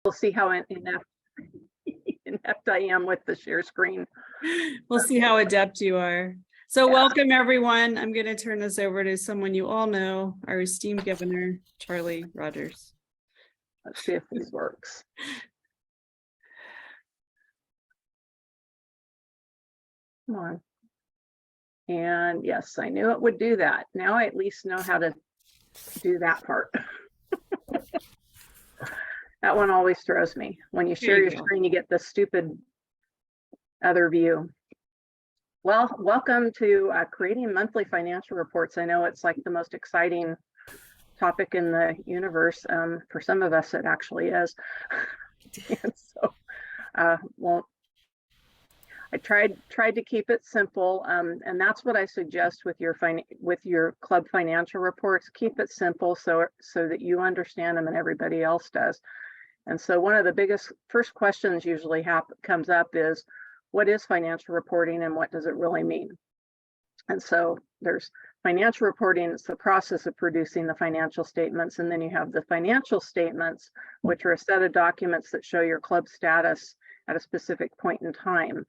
We'll see how inept I am with the share screen. We'll see how adept you are. So welcome, everyone. I'm going to turn this over to someone you all know, our esteemed governor, Charlie Rodgers. Let's see if this works. Come on. And yes, I knew it would do that. Now I at least know how to do that part. That one always throws me. When you share your screen, you get the stupid other view. Well, welcome to creating monthly financial reports. I know it's like the most exciting topic in the universe. For some of us, it actually is. And so, well, I tried to keep it simple, and that's what I suggest with your club financial reports. Keep it simple so that you understand them and everybody else does. And so one of the first questions usually comes up is, what is financial reporting and what does it really mean? And so there's financial reporting, it's the process of producing the financial statements, and then you have the financial statements, which are a set of documents that show your club status at a specific point in time.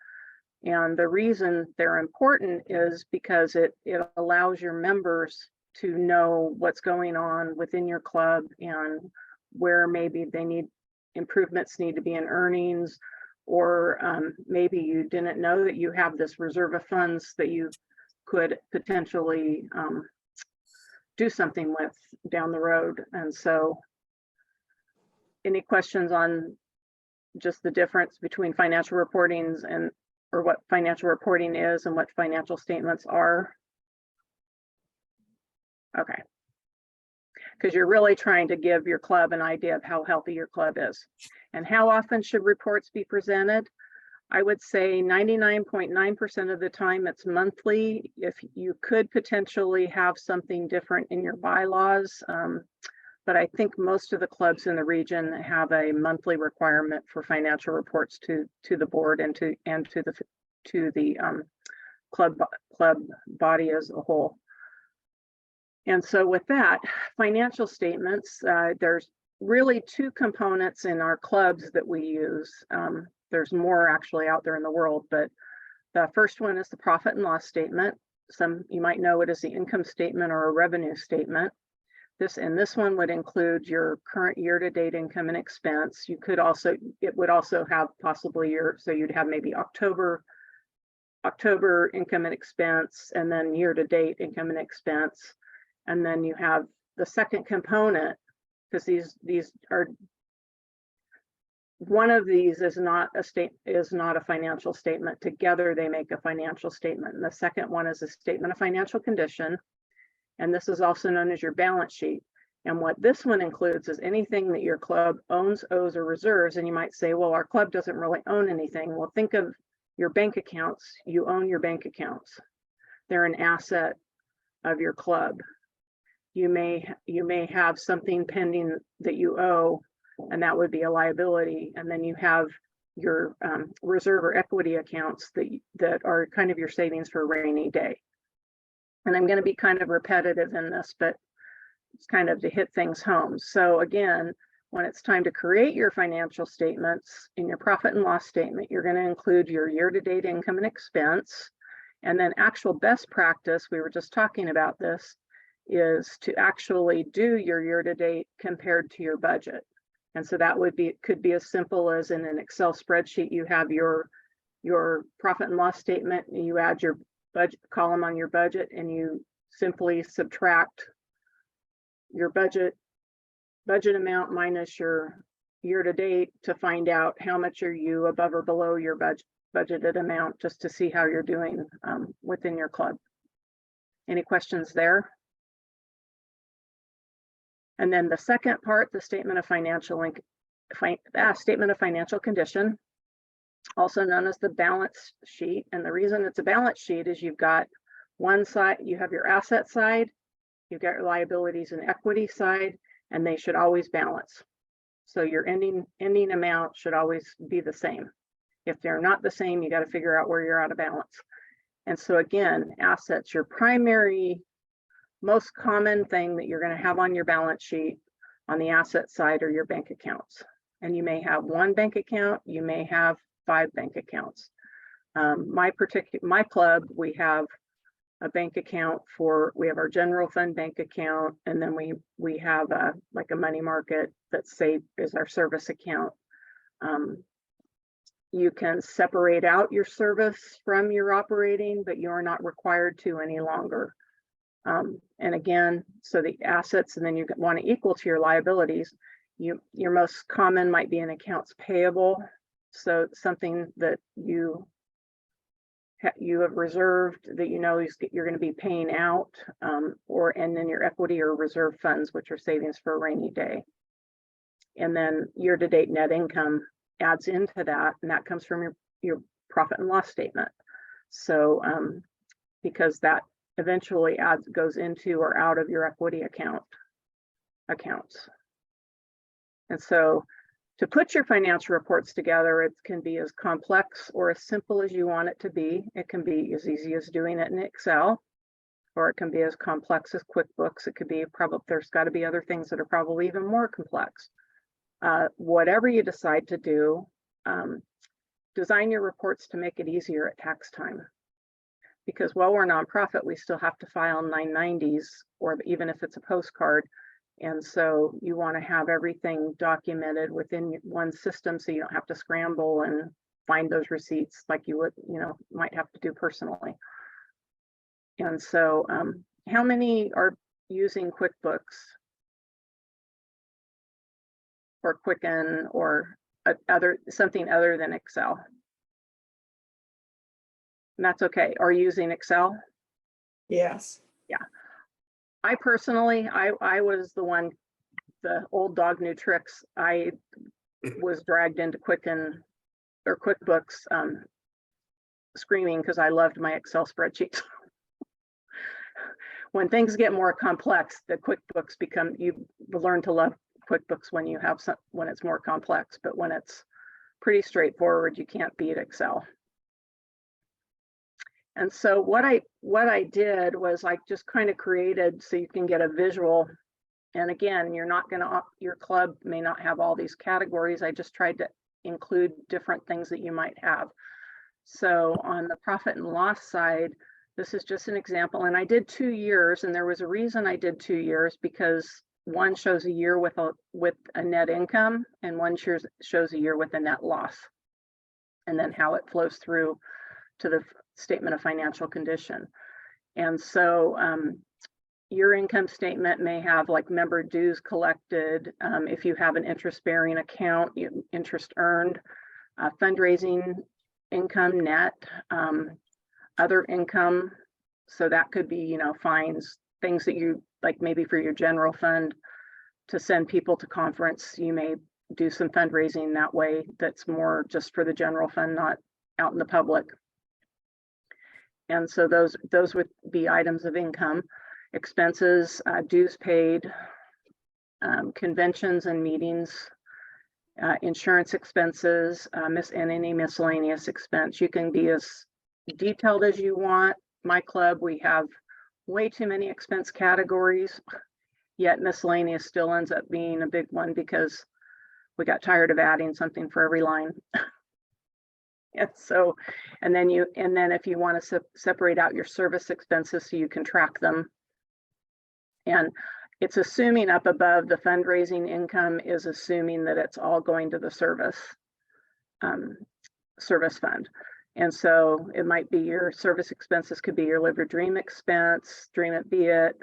And the reason they're important is because it allows your members to know what's going on within your club and where maybe improvements need to be in earnings, or maybe you didn't know that you have this reserve of funds that you could potentially do something with down the road. And so any questions on just the difference between financial reportings or what financial reporting is and what financial statements are? Okay. Because you're really trying to give your club an idea of how healthy your club is. And how often should reports be presented? I would say 99.9% of the time it's monthly. If you could potentially have something different in your bylaws, but I think most of the clubs in the region have a monthly requirement for financial reports to the board and to the club body as a whole. And so with that, financial statements, there's really two components in our clubs that we use. There's more actually out there in the world, but the first one is the profit and loss statement. You might know it as the income statement or a revenue statement. This one would include your current year-to-date income and expense. It would also have possibly so you'd have maybe October income and expense, and then year-to-date income and expense. And then you have the second component, because these are, one of these is not a financial statement. Together they make a financial statement. And the second one is a statement of financial condition. And this is also known as your balance sheet. And what this one includes is anything that your club owns, owes, or reserves. And you might say, well, our club doesn't really own anything. Well, think of your bank accounts. You own your bank accounts. They're an asset of your club. You may have something pending that you owe, and that would be a liability. And then you have your reserve or equity accounts that are kind of your savings for a rainy day. And I'm going to be kind of repetitive in this, but it's kind of to hit things home. So again, when it's time to create your financial statements, in your profit and loss statement, you're going to include your year-to-date income and expense. And then actual best practice, we were just talking about this, is to actually do your year-to-date compared to your budget. And so that could be as simple as in an Excel spreadsheet, you have your profit and loss statement, and you add your budget column on your budget, and you simply subtract your budget amount minus your year-to-date to find out how much are you above or below your budgeted amount, just to see how you're doing within your club. Any questions there? And then the second part, the statement of financial condition, also known as the balance sheet. And the reason it's a balance sheet is you've got one side, you have your asset side, you've got your liabilities and equity side, and they should always balance. So your ending amount should always be the same. If they're not the same, you got to figure out where you're out of balance. And so again, assets, your primary most common thing that you're going to have on your balance sheet on the asset side are your bank accounts. And you may have one bank account, you may have 5 bank accounts. My club, we have a bank account we have our general fund bank account, and then we have like a money market that is our service account. You can separate out your service from your operating, but you're not required to any longer. And again, so the assets, and then you want to equal to your liabilities. Your most common might be an accounts payable. So something that you have reserved that you're going to be paying out, and then your equity or reserve funds, which are savings for a rainy day. And then year-to-date net income adds into that, and that comes from your profit and loss statement. So because that eventually goes into or out of your equity accounts. And so to put your financial reports together, it can be as complex or as simple as you want it to be. It can be as easy as doing it in Excel, or it can be as complex as QuickBooks. It could be there's got to be other things that are probably even more complex. Whatever you decide to do, design your reports to make it easier at tax time. Because while we're a nonprofit, we still have to file 990s, or even if it's a postcard. And so you want to have everything documented within one system, so you don't have to scramble and find those receipts like you would, might have to do personally. And so how many are using QuickBooks or Quicken or something other than Excel? And that's okay. Are you using Excel? Yes. Yeah. I personally, I was the old dog new tricks. I was dragged into Quicken or QuickBooks screaming because I loved my Excel spreadsheets. When things get more complex, the QuickBooks you learn to love QuickBooks when it's more complex, but when it's pretty straightforward, you can't beat Excel. And so what I did was I just kind of created so you can get a visual. And again, your club may not have all these categories. I just tried to include different things that you might have. So on the profit and loss side, this is just an example. And I did 2 years, and there was a reason I did 2 years, because one shows a year with a net income, and one shows a year with a net loss, and then how it flows through to the statement of financial condition. And so your income statement may have like member dues collected, if you have an interest-bearing account, interest earned, fundraising income net, other income. So that could be, fines, things that you like, maybe for your general fund to send people to conference. You may do some fundraising that way that's more just for the general fund, not out in the public. And so those would be items of income. Expenses, dues paid, conventions and meetings, insurance expenses, and any miscellaneous expense. You can be as detailed as you want. My club, we have way too many expense categories, yet miscellaneous still ends up being a big one because we got tired of adding something for every line. And so, and then if you want to separate out your service expenses so you can track them. And it's assuming up above the fundraising income is assuming that it's all going to the service fund. And so it might be your service expenses could be your Live Your Dream expense, Dream It Be It,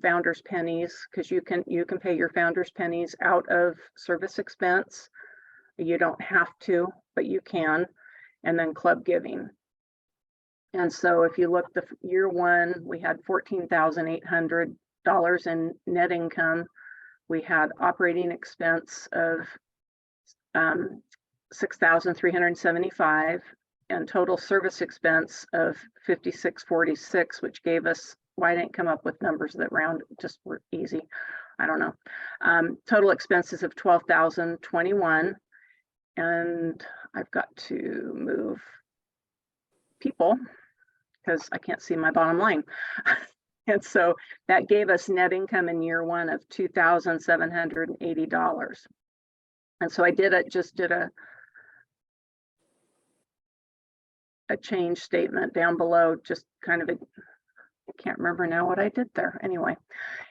founders pennies, because you can pay your founders pennies out of service expense. You don't have to, but you can. And then club giving. And so if you look the year one, we had $14,800 in net income. We had operating expense of $6,375 and total service expense of $5,646, which gave us, I didn't come up with numbers that round just were easy. I don't know. Total expenses of $12,021. And I've got to move people because I can't see my bottom line. And so that gave us net income in year one of $2,780. And so I just did a change statement down below, just kind of I can't remember now what I did there anyway.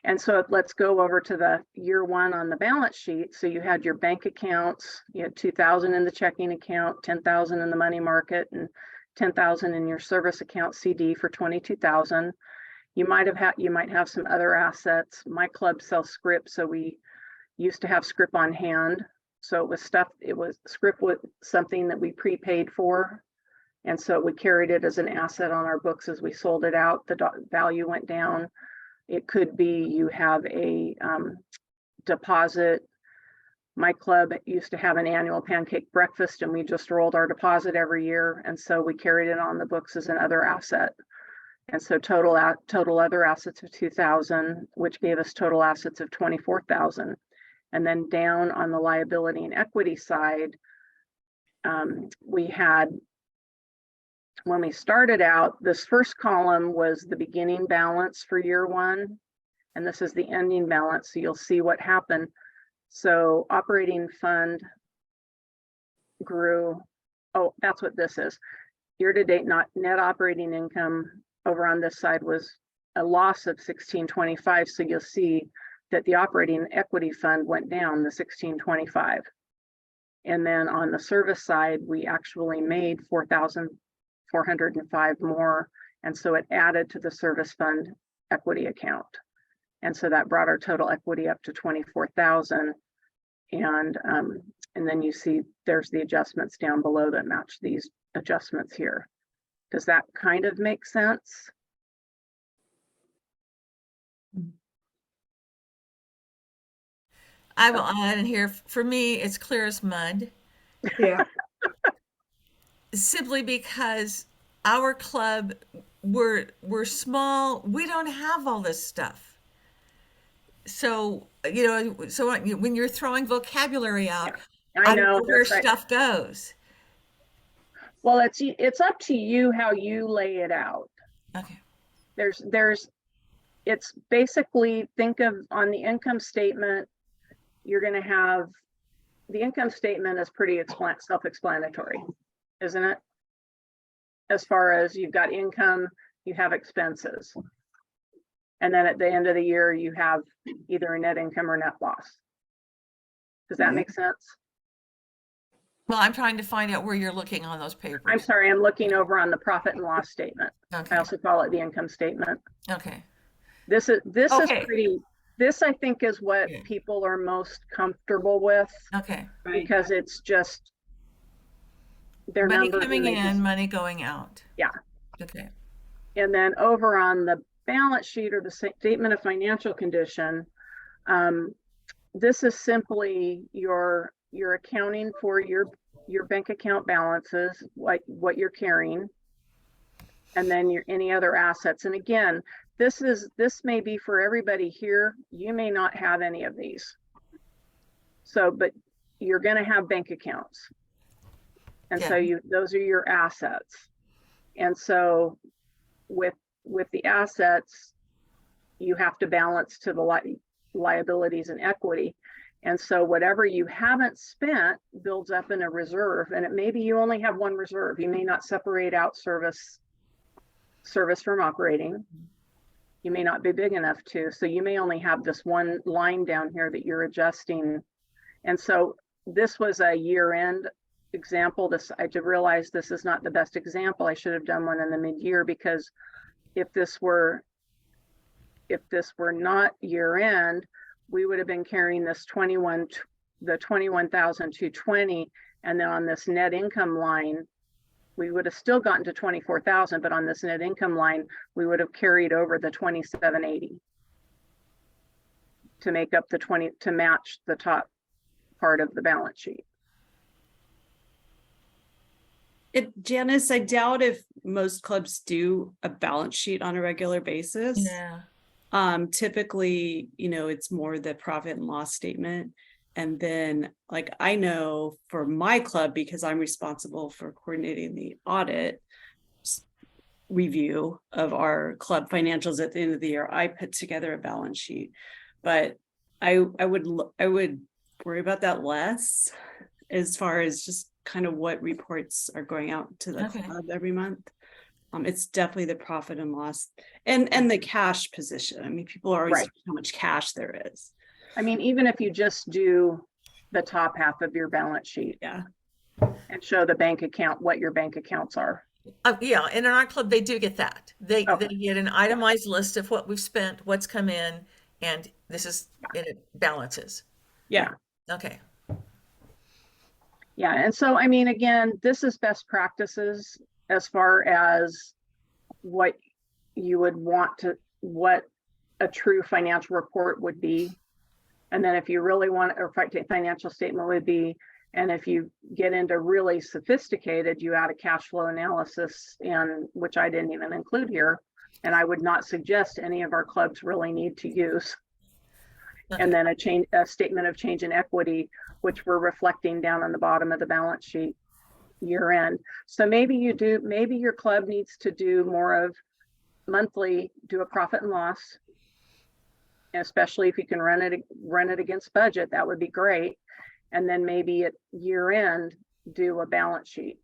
And so let's go over to the year one on the balance sheet. So you had your bank accounts, you had 2,000 in the checking account, 10,000 in the money market, and 10,000 in your service account CD for 22,000. You might have some other assets. My club sells script, so we used to have script on hand. So script was something that we prepaid for. And so we carried it as an asset on our books. As we sold it out, the value went down. It could be you have a deposit. My club used to have an annual pancake breakfast, and we just rolled our deposit every year. And so we carried it on the books as another asset. And so total other assets of 2,000, which gave us total assets of 24,000. And then down on the liability and equity side, we had, when we started out, this first column was the beginning balance for year one, and this is the ending balance. So you'll see what happened. So operating fund grew. Oh, that's what this is. Year to date, not net operating income over on this side was a loss of 1625. So you'll see that the operating equity fund went down the 1625. And then on the service side, we actually made 4,405 more. And so it added to the service fund equity account. And so that brought our total equity up to 24,000. And then you see there's the adjustments down below that match these adjustments here. Does that kind of make sense? I will add in here, for me, it's clear as mud. Yeah. Simply because our club, we're small, we don't have all this stuff. So, when you're throwing vocabulary out, I know where stuff goes. Well, it's up to you how you lay it out. Okay. It's basically, think of on the income statement, you're going to have, the income statement is pretty self-explanatory, isn't it? As far as you've got income, you have expenses. And then at the end of the year, you have either a net income or net loss. Does that make sense? Well, I'm trying to find out where you're looking on those papers. I'm sorry, I'm looking over on the profit and loss statement. Okay. I also call it the income statement. Okay. This is pretty, this I think is what people are most comfortable with. Okay. Because it's just their money numbers coming in, money going out. Yeah. Okay. And then over on the balance sheet or the statement of financial condition, this is simply your accounting for your bank account balances, like what you're carrying, and then any other assets. And again, this may be for everybody here. You may not have any of these. So, but you're going to have bank accounts. And so those are your assets. And so with the assets, you have to balance to the liabilities and equity. And so whatever you haven't spent builds up in a reserve, and maybe you only have one reserve. You may not separate out service from operating. You may not be big enough to, so you may only have this one line down here that you're adjusting. And so this was a year-end example. I did realize this is not the best example. I should have done one in the mid-year, because if this were not year-end, we would have been carrying this 21,220, and then on this net income line, we would have still gotten to 24,000, but on this net income line, we would have carried over the 2,780 to make up to match the top part of the balance sheet. Janice, I doubt if most clubs do a balance sheet on a regular basis. Yeah. Typically, it's more the profit and loss statement. And then, like, I know for my club, because I'm responsible for coordinating the audit review of our club financials at the end of the year, I put together a balance sheet. But I would worry about that less as far as just kind of what reports are going out to the Okay. club every month. It's definitely the profit and loss and the cash position. I mean, people are always Right. how much cash there is. I mean, even if you just do the top half of your balance sheet Yeah. and show the bank account, what your bank accounts are. Yeah, and in our club, they do get that. They Okay. get an itemized list of what we've spent, what's come in, and this is, and it balances. Yeah. Okay. Yeah. And so, I mean, again, this is best practices as far as what you would want to, what a true financial report would be. And then if you really want, or financial statement would be, and if you get into really sophisticated, you add a cash flow analysis, and which I didn't even include here. And I would not suggest any of our clubs really need to use. Okay. And then a statement of change in equity, which we're reflecting down on the bottom of the balance sheet year end. So maybe your club needs to do more of monthly, do a profit and loss. Especially if you can run it against budget, that would be great. And then maybe at year end, do a balance sheet.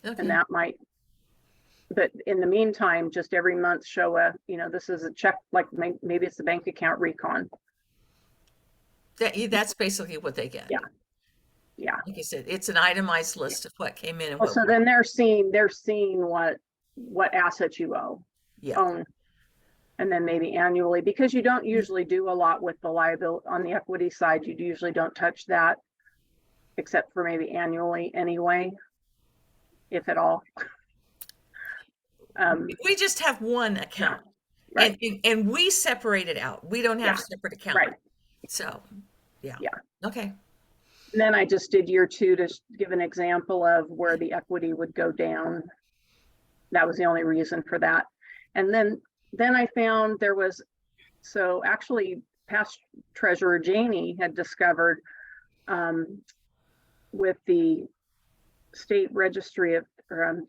Okay. And that might, but in the meantime, just every month show this is a check, like maybe it's the bank account recon. That's basically what they get. Yeah. Yeah. Like you said, it's an itemized list of what came in and Well, what. so then they're seeing what assets you Yeah. own. And then maybe annually, because you don't usually do a lot with the liability on the equity side, you usually don't touch that except for maybe annually anyway, if at all. We just have one account, Right. and we separate it out. We don't have Yeah. separate accounts. Right. So, yeah. Yeah. Okay. And then I just did year 2 to give an example of where the equity would go down. That was the only reason for that. And then I found there was, so actually past treasurer Janie had discovered with the state registry of,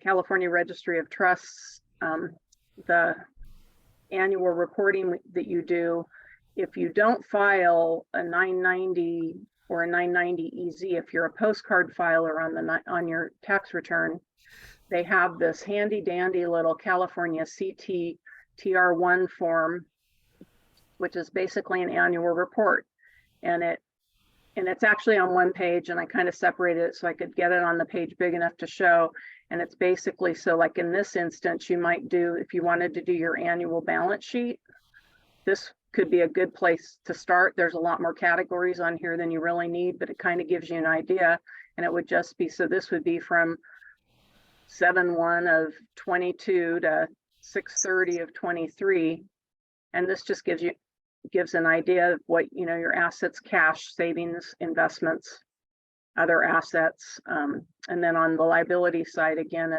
California Registry of Trusts, the annual reporting that you do, if you don't file a 990 or a 990 EZ, if you're a postcard filer on your tax return, they have this handy dandy little California CT TR1 form, which is basically an annual report. And it's actually on one page, and I kind of separated it so I could get it on the page big enough to show. And it's basically, so like in this instance, you might do, if you wanted to do your annual balance sheet, this could be a good place to start. There's a lot more categories on here than you really need, but it kind of gives you an idea. And it would just be, so this would be from 7/1 of 22 to 6/30 of 23. And this just gives an idea of what, your assets, cash, savings, investments, other assets. And then on the liability side, again,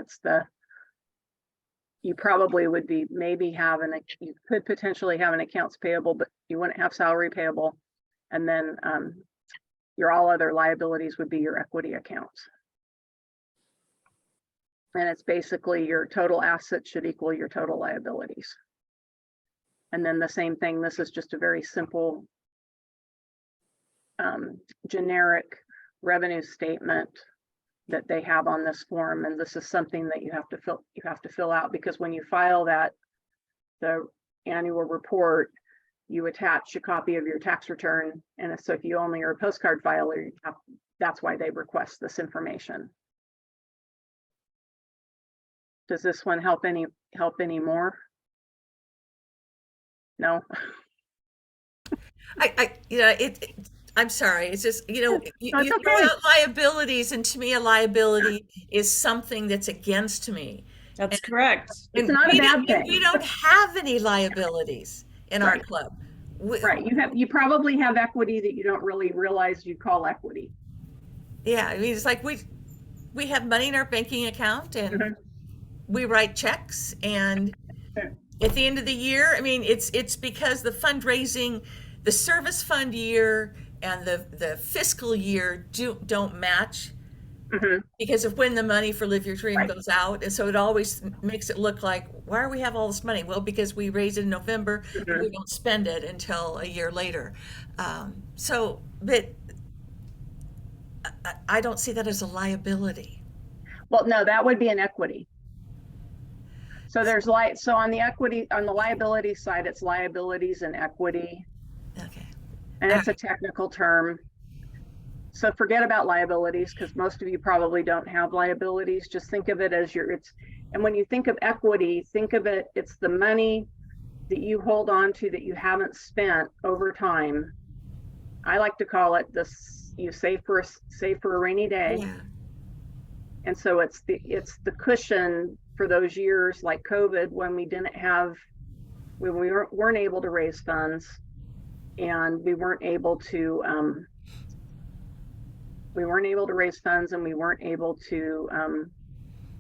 you probably would be you could potentially have an accounts payable, but you wouldn't have salary payable. And then your all other liabilities would be your equity accounts. And it's basically your total assets should equal your total liabilities. And then the same thing, this is just a very simple, generic revenue statement that they have on this form. And this is something that you have to fill out, because when you file the annual report, you attach a copy of your tax return. And so if you only are a postcard filer, that's why they request this information. Does this one help any more? No. I'm sorry. It's just, you it's throw okay. out liabilities, and to me, a liability is something that's against me. That's correct. It's not a bad thing. We don't have any liabilities in our club. Right. You probably have equity that you don't really realize you call equity. Yeah. I mean, it's like we have money in our banking account, and we write checks, and at the end of the year, I mean, it's because the fundraising, the service fund year and the fiscal year don't match. because of when the money for Live Your Dream goes out. And so it always makes it look like, why do we have all this money? Well, because we raise it in November, but we don't spend it until a year later. But I don't see that as a liability. Well, no, that would be an equity. So there's so on the equity, on the liability side, it's liabilities and equity. Okay. And it's a technical term. So forget about liabilities, because most of you probably don't have liabilities. Just think of it as and when you think of equity, think of it, it's the money that you hold on to that you haven't spent over time. I like to call it you save for a rainy day. Yeah. And so it's the cushion for those years like COVID, when we weren't able to raise funds, and we weren't able to raise funds, and we weren't able to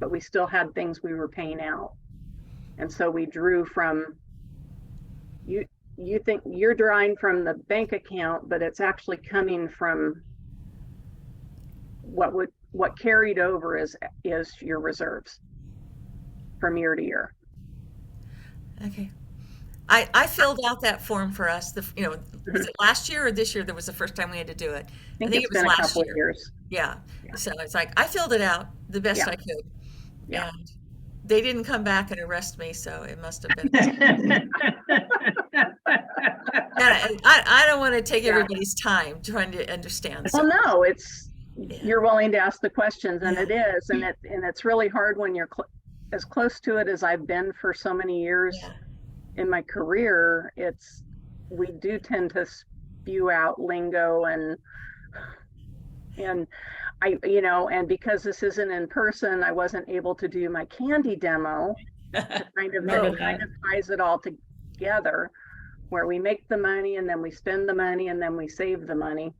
but we still had things we were paying out. And so we drew from, you think you're drawing from the bank account, but it's actually coming from what carried over is your reserves from year to year. Okay. I filled out that form for us. Was it last year or this year? That was the first time we had to do it. I think it was last couple year. Of years. Yeah. So it's like I filled it out the best I could. Yeah. And they didn't come back and arrest me, so it must have been. I don't want to take everybody's time trying to understand. Well, no, you're willing to ask the questions, and it is, and it's really hard when you're as close to it as I've been for so many years in my career. We do tend to spew out lingo and and because this isn't in person, I wasn't able to do my candy demo. kind of ties it all together, where we make the money and then we spend the money and then we save the money.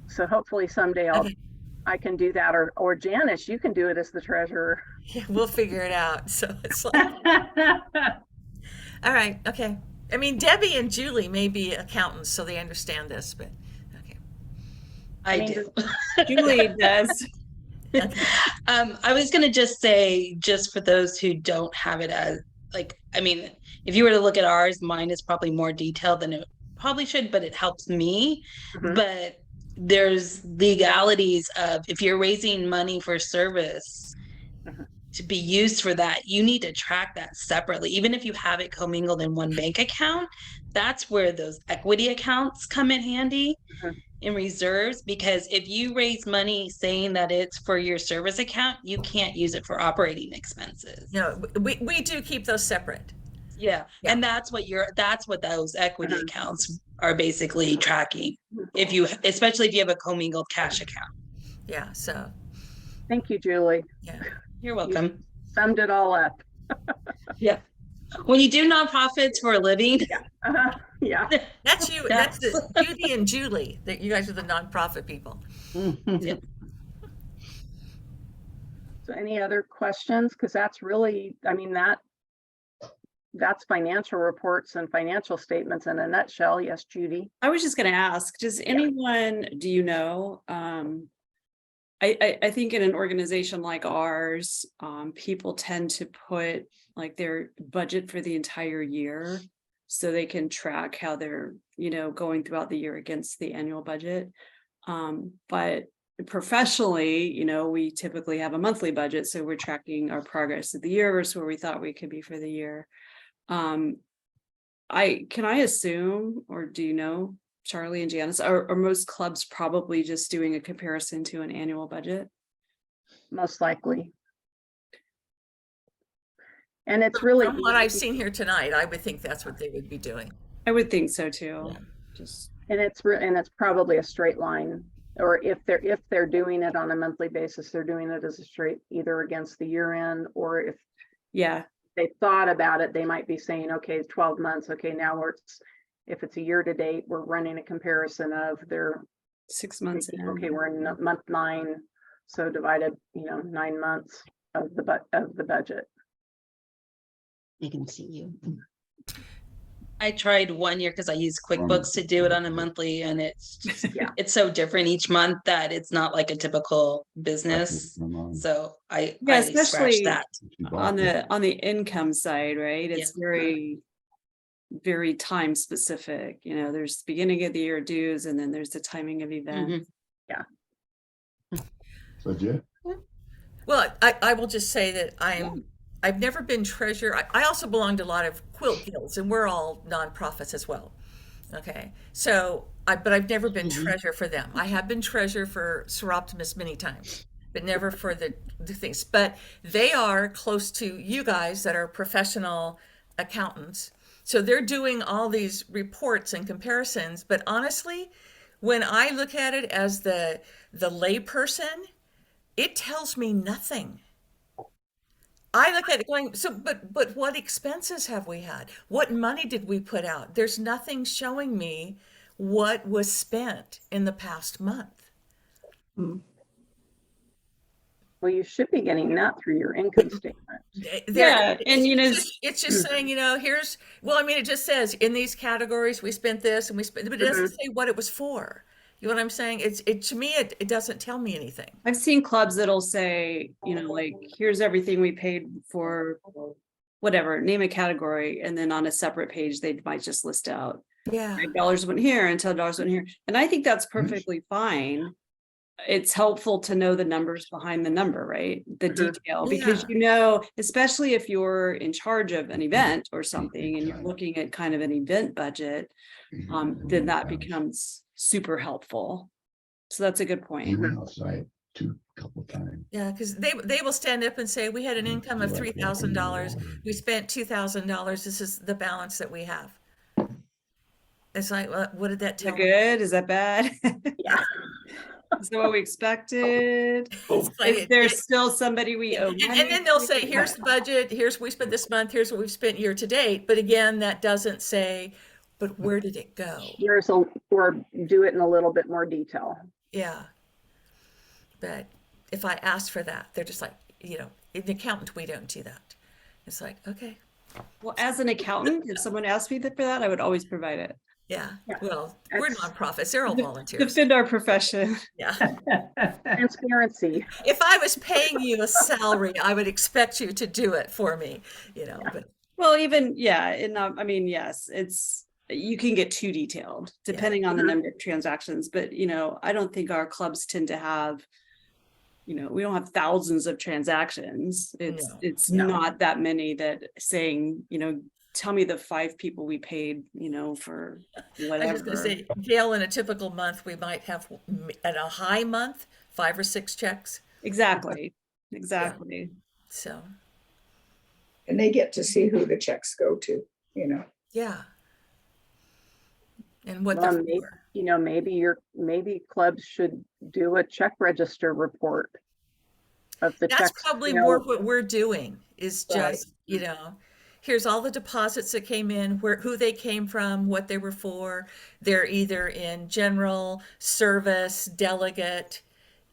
So hopefully someday I can do that, or Janice, you can do it as the treasurer. Yeah, we'll figure it out. So it's like, all right, okay. I mean, Debbie and Julie may be accountants, so they understand this, but okay. I do. Julie does. Okay. I was going to just say, just for those who don't have it as, if you were to look at ours, mine is probably more detailed than it probably should, but it helps me. But there's legalities of, if you're raising money for service to be used for that, you need to track that separately. Even if you have it commingled in one bank account, that's where those equity accounts come in handy in reserves. Because if you raise money saying that it's for your service account, you can't use it for operating expenses. No, we do keep those separate. Yeah. And that's what those equity accounts are basically tracking. Especially if you have a commingled cash account. Yeah. So thank you, Julie. Yeah. You're welcome. You summed it all up. Yeah. When you do nonprofits for a living. Yeah. That's you. That's Judy and Julie. That you guys are the nonprofit people. Yep. So any other questions? Because that's really, that's financial reports and financial statements in a nutshell. Yes, Judy. I was just going to ask, does anyone, do you know, I think in an organization like ours, people tend to put like their budget for the entire year so they can track how they're, going throughout the year against the annual budget. But professionally, we typically have a monthly budget. So we're tracking our progress of the year versus where we thought we could be for the year. Can I assume, or do you know, Charlie and Janice, are most clubs probably just doing a comparison to an annual budget? Most likely. And it's really, from what I've seen here tonight, I would think that's what they would be doing. I would think so too. Yeah. And it's probably a straight line, or if they're doing it on a monthly basis, they're doing it as a straight, either against the year end, or if they thought about it, they might be saying, okay, 12 months. Okay, now if it's a year to date, we're running a comparison of their 6 months. Okay, we're in month 9, so divided, 9 months of the budget. You can see you. I tried one year because I use QuickBooks to do it on a monthly, and it's just, Yeah. it's so different each month that it's not like a typical business. So I scratched especially that. on the income side, right? It's Yeah. very time specific. You know, there's beginning of the year dues, and then there's the timing of events. So, yeah. Well, I will just say that I've never been treasurer. I also belong to a lot of quilt guilds, and we're all nonprofits as well. Okay, so but I've never been treasurer for them. I have been treasurer for Seroptimus many times, but never for the things. But they are close to you guys that are professional accountants, so they're doing all these reports and comparisons. But honestly, when I look at it as the lay person, it tells me nothing. I look at it going, so, but what expenses have we had? What money did we put out? There's nothing showing me what was spent in the past month. Well, you should be getting that through your income statement. Yeah, and it's just saying, here's, well, I mean, it just says in these categories we spent this and we spent, but it doesn't say what it was for. You know what I'm saying? To me, it doesn't tell me anything. I've seen clubs that'll say, like, here's everything we paid for whatever, name a category, and then on a separate page they might just list out $5 went here and $10 went here. And I think that's perfectly fine. It's helpful to know the numbers behind the number, right? The detail, because especially if you're in charge of an event or something and you're looking at kind of an event budget, then that becomes super helpful. So that's a good point. He went outside a couple times. Yeah, because they will stand up and say, we had an income of $3,000. We spent $2,000. This is the balance that we have. It's like, well, what did that tell Is that good? Is that bad? Yeah. Is that what we expected? Like, There's still somebody we owe money. And then they'll say, here's the budget. Here's what we spent this month. Here's what we've spent year to date. But again, that doesn't say, but where did it go? Or do it in a little bit more detail. Yeah. But if I ask for that, they're just like, an accountant, we don't do that. It's like, okay. Well, as an accountant, if someone asked me for that, I would always provide it. Yeah. Well, we're nonprofits. They're all volunteers. Defend our profession. Yeah. Transparency. If I was paying you a salary, I would expect you to do it for me, but. Well, even, and I mean, yes, you can get too detailed depending on the number of transactions, but I don't think our clubs tend to have, we don't have thousands of transactions. It's not that many that saying, tell me the 5 people we paid, for whatever. I was going to say, Gail, in a typical month, we might have, at a high month, 5 or 6 checks. Exactly. Yeah. So. And they get to see who the checks go to, Yeah. And what they're for. Maybe clubs should do a check register report of the checks. That's probably more what we're doing is just, here's all the deposits that came in, who they came from, what they were for. They're either in general, service, delegate,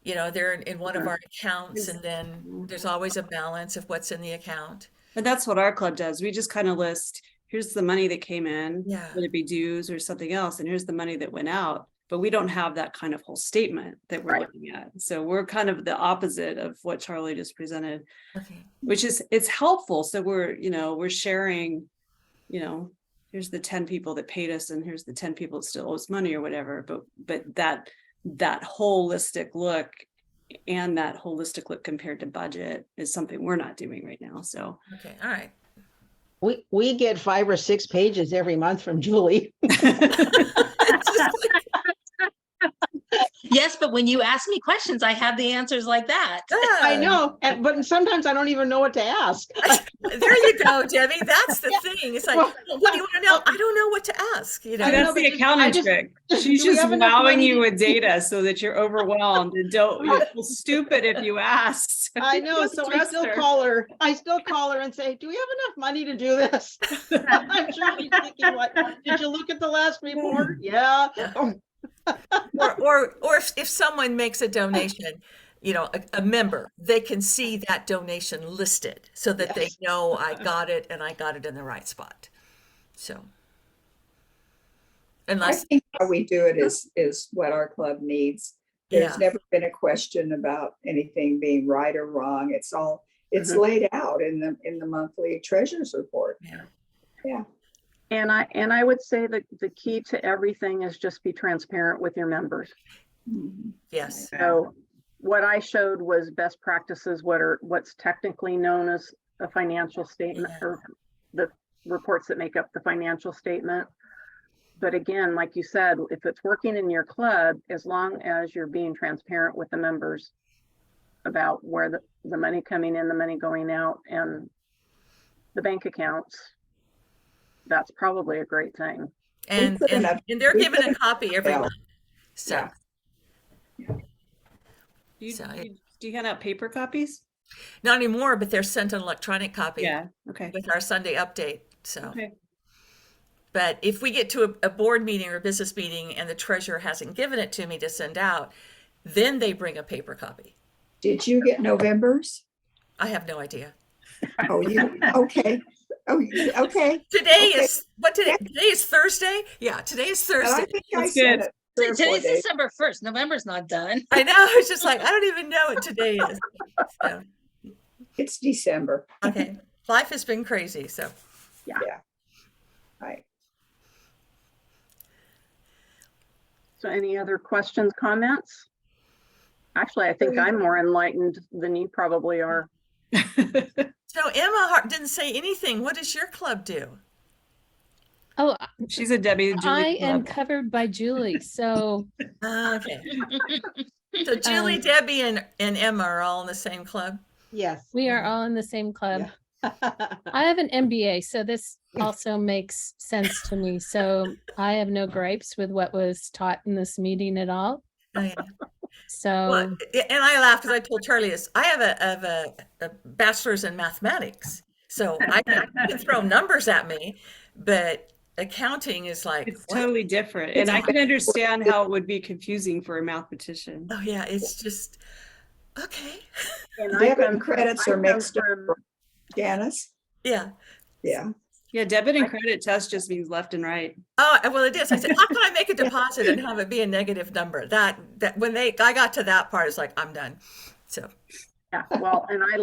they're in one of our accounts, and then there's always a balance of what's in the account. And that's what our club does. We just kind of list, here's the money that came in, Yeah. whether it be dues or something else, and here's the money that went out. But we don't have that kind of whole statement that we're looking at. So we're kind of the opposite of what Charlie just presented, which is, it's helpful. So we're sharing, here's the 10 people that paid us and here's the 10 people that still owe us money or whatever. But that holistic look and that holistic look compared to budget is something we're not doing right now. So. Okay. All right. We get 5 or 6 pages every month from Julie. Yes, but when you ask me questions, I have the answers like that. I know, but sometimes I don't even know what to ask. There you go, Debbie. That's the thing. It's like, what do you want to know? I don't know what to ask. That's the accounting trick. She's just wowing you with data so that you're overwhelmed and you feel stupid if you ask. I know, so I still call her. I still call her and say, do we have enough money to do this? I'm sure she's thinking, did you look at the last report? Yeah. or if someone makes a donation, a member, they can see that donation listed so that they know I got it and I got it in the right spot. So. I Unless, think how we do it is what our club needs. There's Yeah. never been a question about anything being right or wrong. It's laid out in the monthly treasurer's report. yeah. Yeah. And I would say that the key to everything is just be transparent with your members. Mhm. Yes. So what I showed was best practices, what's technically known as a financial statement, or the reports that make up the financial statement. But again, like you said, if it's working in your club, as long as you're being transparent with the members about where the money coming in, the money going out, and the bank accounts, that's probably a great thing. And put in a- they're we given put a in- copy every yeah. month. So, Yeah. Do you hand out paper copies? not anymore, but they're sent an electronic copy Yeah, okay. with our Sunday update. So, Okay. but if we get to a board meeting or a business meeting and the treasurer hasn't given it to me to send out, then they bring a paper copy. Did you get November's? I have no idea. Oh, okay. Oh, okay. Today Okay. is what today? Today is Thursday. Yeah, today is And I Thursday. think I That's sent good. it 3 or 4 Today's days. December 1st. November's not done. I know. It's just like I don't even know what today is. So, It's December. okay, life has been crazy. So, Right. So any other questions, comments? Actually, I think I'm more enlightened than you probably are. so Emma didn't say anything. What does your club do? Oh, She's a Debbie. and Julie I am club. covered by Julie. So Okay. So Julie, Debbie, and Emma are all in the same club. Yes. we are all in the same club. Yeah. I have an MBA, so this also makes sense to me. So I have no gripes with what was taught in this meeting at all. Oh, yeah. So Well, and I laughed because I told Charlie this. I have a bachelor's in mathematics, so I can throw numbers at me, but accounting is like, It's what? totally different. And I can understand how it would be confusing for a mathematician. Oh yeah, it's just okay. And Debit come and credits I are come mixed up, from- Janice. Yeah. Yeah. Yeah, debit and credit test just means left and right. Oh well, it is. I said, how can I make a deposit and have it be a negative number? That when I got to that part, it's like I'm done. So Yeah, well, and I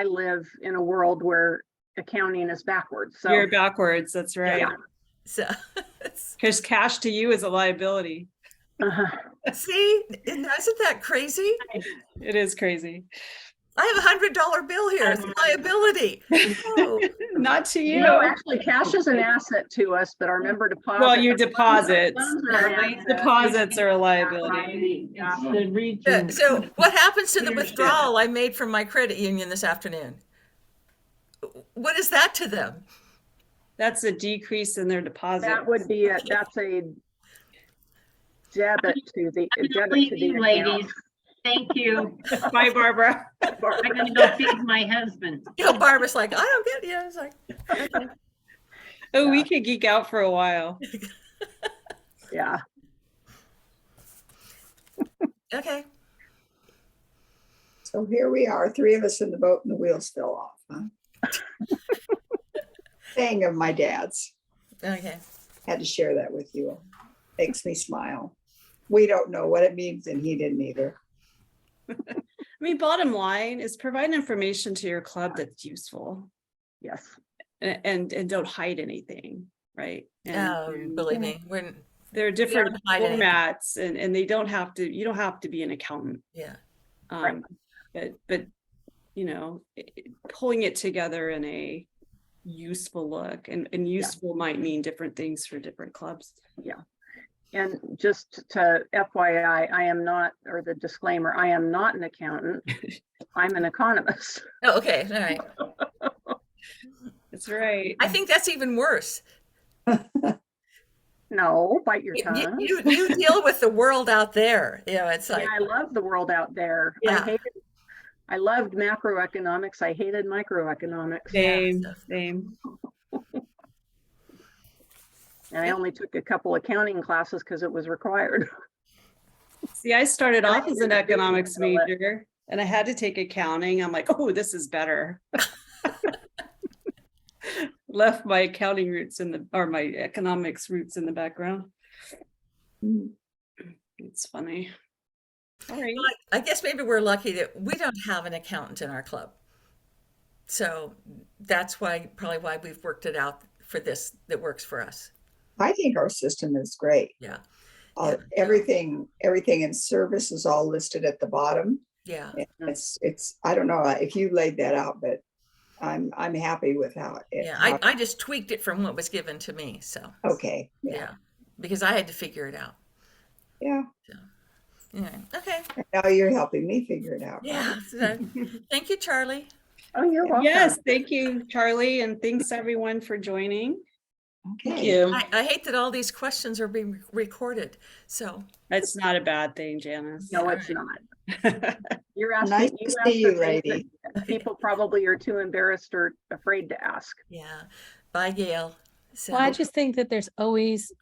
live in a world where accounting is backwards. So You're backwards, that's right. yeah. so Because cash to you is a liability. see, isn't that crazy? It is crazy. I have $100 bill here. It's a liability. Oh. Not to you. You know, actually, cash is an asset to us, but our member deposit. Well, your deposits. funds are an asset. Deposits are a liability. So what happens to the withdrawal I made from my credit union this afternoon? What is that to them? That's a decrease in their deposit. That would be that's a debit to the account. Ladies, thank you. Bye, Barbara. I'm gonna go feed my husband. You know, Barbara's like, I don't get you. It's like, okay. Oh, we could geek out for a while. Yeah. Okay. So here we are, 3 of us in the boat and the wheels fell off, huh? Saying of my dad's. Okay. Had to share that with you. Makes me smile. We don't know what it means and he didn't either. I mean, bottom line is provide information to your club that's useful Yes. and don't hide anything, right? And Believe me, there are different don't hide anything. formats and you don't have to be an accountant. yeah. Right. But you know, pulling it together in a useful look and useful might mean different things for different clubs. Yeah. And just to FYI, I am not, or the disclaimer, I am not an accountant. I'm an economist. Oh, okay. All right. That's right. I think that's even worse. No, bite your You, tongue. you deal with the world out there. You know, it's like, Yeah, I love the world out there. Yeah. I loved macroeconomics. I hated microeconomics. Same. And I only took a couple accounting classes because it was required. See, I started I off as did an a big economics deal of it. major and I had to take accounting. I'm like, oh, this is better. Left my accounting roots my economics roots in the background. Mm. It's funny. All right. Well, I guess maybe we're lucky that we don't have an accountant in our club. So that's probably why we've worked it out for this that works for us. I think our system is great. Yeah. Everything in service is all listed at the bottom. Yeah. It's I don't know if you laid that out, but I'm happy with how it. Yeah. I just tweaked it from what was given to me. So Okay. yeah, because I had to figure it out. Yeah. So, yeah. Okay. Now you're helping me figure it out. Yeah. So, thank you, Charlie. Oh, you're welcome. Yes, thank you, Charlie, and thanks everyone for joining. Okay. Thank you. I hate that all these questions are being recorded. So It's not a bad thing, Janice. No, it's not. You're asking. Nice to see you, the things lady. that people probably are too embarrassed or afraid to ask. yeah. Bye, Gail. So Well, I just think that there's always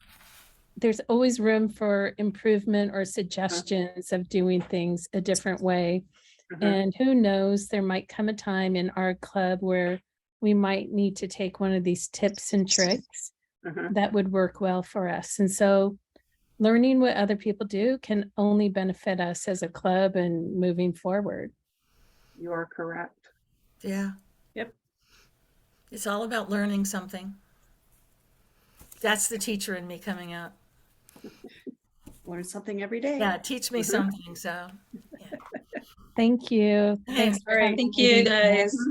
room for improvement or suggestions of doing things a different way. Mhm. And who knows, there might come a time in our club where we might need to take one of these tips and tricks Mhm. that would work well for us. And so learning what other people do can only benefit us as a club and moving forward. You are correct. yeah. Yep. It's all about learning something. That's the teacher in me coming out. Learn something every day. Yeah, teach me something. So Thank you. Thanks for All right. having Thank me. you, guys.